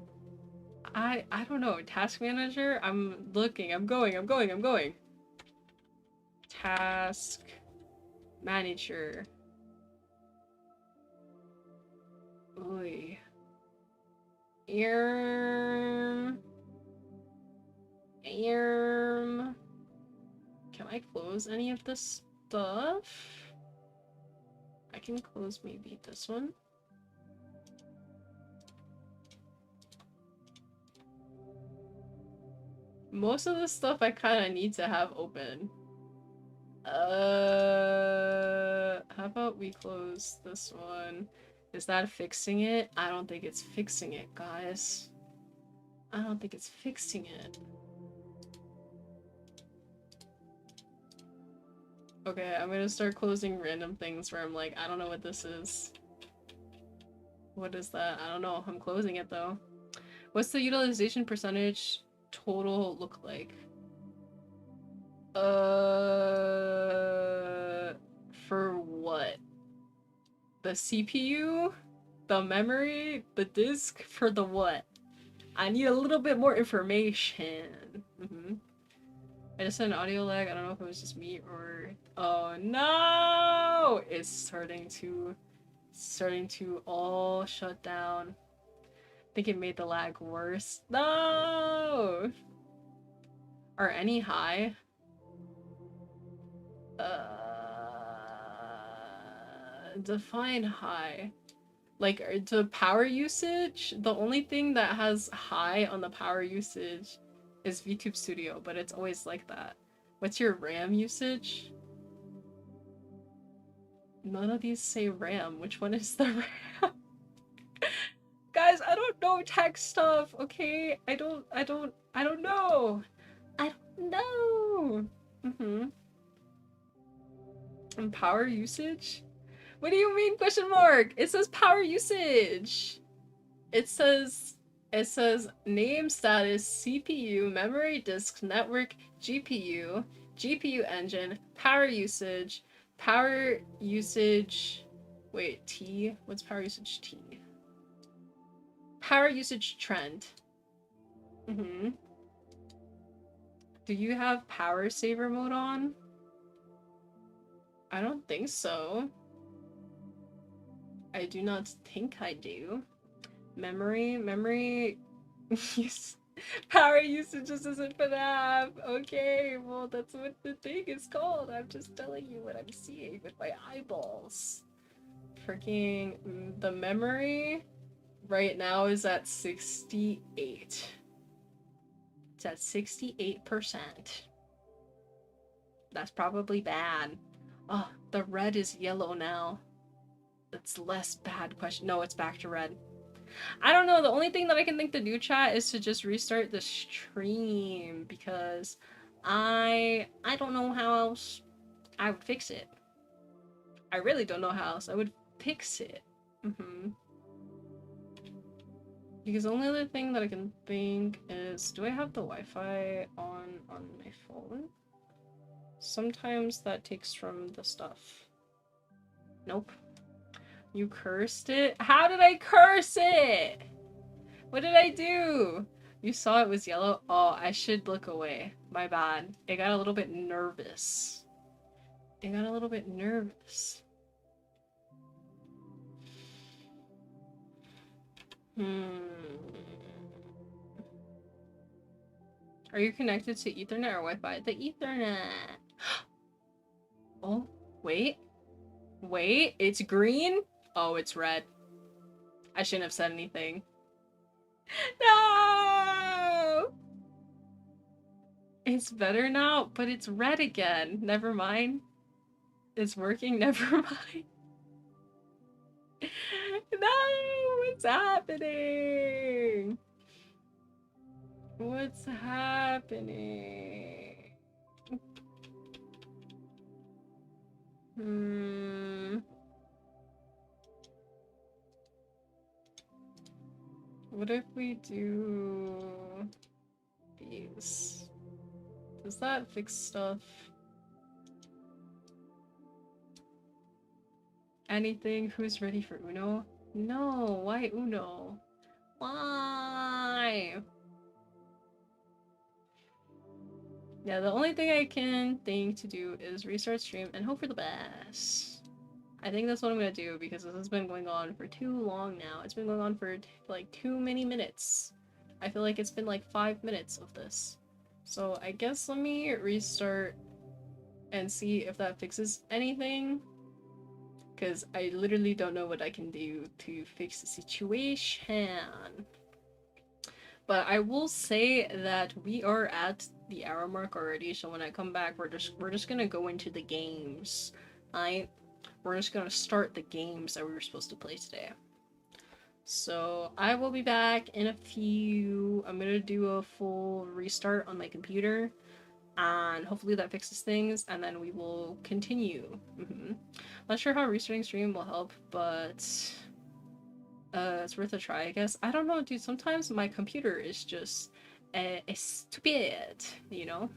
S1: I don't know. Task manager? I'm looking. I'm going. Task manager. Oy. Can I close any of this stuff? I can close maybe this one. Most of the stuff I kind of need to have open. How about we close this one? Is that fixing it? I don't think it's fixing it, guys. I don't think it's fixing it. Okay, I'm gonna start closing random things where I'm like, I don't know what this is. What is that? I don't know. I'm closing it though. What's the utilization percentage total look like? For what? The CPU? The memory? The disk? For the what? I need a little bit more information. I just had an audio lag. I don't know if it was just me or... Oh no! It's starting to all shut down. I think it made the lag worse. No! Are any high? Define high. Like, the power usage? The only thing that has high on the power usage is VTube Studio, but it's always like that. What's your RAM usage? None of these say RAM. Which one is the RAM? Guys, I don't know tech stuff, okay? I don't know. I don't know. And power usage? What do you mean, question mark? It says power usage. It says name, status, CPU, memory, disk, network, GPU, GPU engine, power usage, wait, T? What's power usage T? Power usage trend. Do you have power saver mode on? I don't think so. I do not think I do. Memory power usage just isn't for the app. Okay, well that's what the thing is called. I'm just telling you what I'm seeing with my eyeballs. Freaking the memory right now is at 68. It's at 68%. That's probably bad. Oh, the red is yellow now. It's less bad question. No, it's back to red. I don't know. The only thing that I can think to do, chat, is to just restart the stream because I don't know how else I would fix it. I really don't know how else I would fix it. Because the only other thing that I can think is, do I have the Wi-Fi on my phone? Sometimes that takes from the stuff. Nope. You cursed it? How did I curse it? What did I do? You saw it was yellow? Oh, I should look away. My bad. It got a little bit nervous. It got a little bit nervous. Are you connected to Ethernet or Wi-Fi? The Ethernet. Oh, wait. Wait, it's green? Oh, it's red. I shouldn't have said anything. No! It's better now, but it's red again. Never mind. It's working, never mind. No! What's happening? What's happening? What if we do these? Does that fix stuff? Anything? Who's ready for Uno? No, why Uno? Why? Yeah, the only thing I can think to do is restart stream and hope for the best. I think that's what I'm gonna do because this has been going on for too long now. It's been going on for like too many minutes. I feel like it's been like 5 minutes of this. So I guess let me restart and see if that fixes anything. Because I literally don't know what I can do to fix the situation. But I will say that we are at the hour mark already, so when I come back, we're just gonna go into the games. We're just gonna start the games that we were supposed to play today. So I will be back in a few. I'm gonna do a full restart on my computer, and hopefully that fixes things, and then we will continue. Not sure how restarting stream will help, but it's worth a try, I guess. I don't know, dude. Sometimes my computer is just stupid, you know?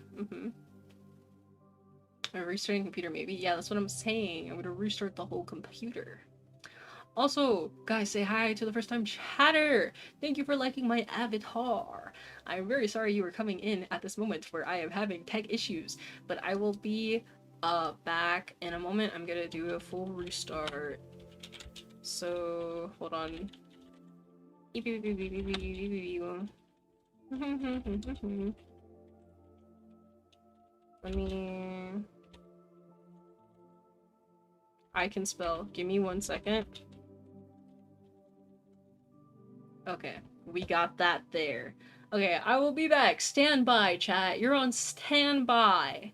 S1: A restarting computer, maybe? Yeah, that's what I'm saying. I'm gonna restart the whole computer. Also, guys, say hi to the first time chatter! Thank you for liking my avatar! I'm very sorry you were coming in at this moment where I am having tech issues, but I will be back in a moment. I'm gonna do a full restart. So, hold on. Let me... I can spell. Give me 1 second. Okay, we got that there. Okay, I will be back. Stand by, chat. You're on standby.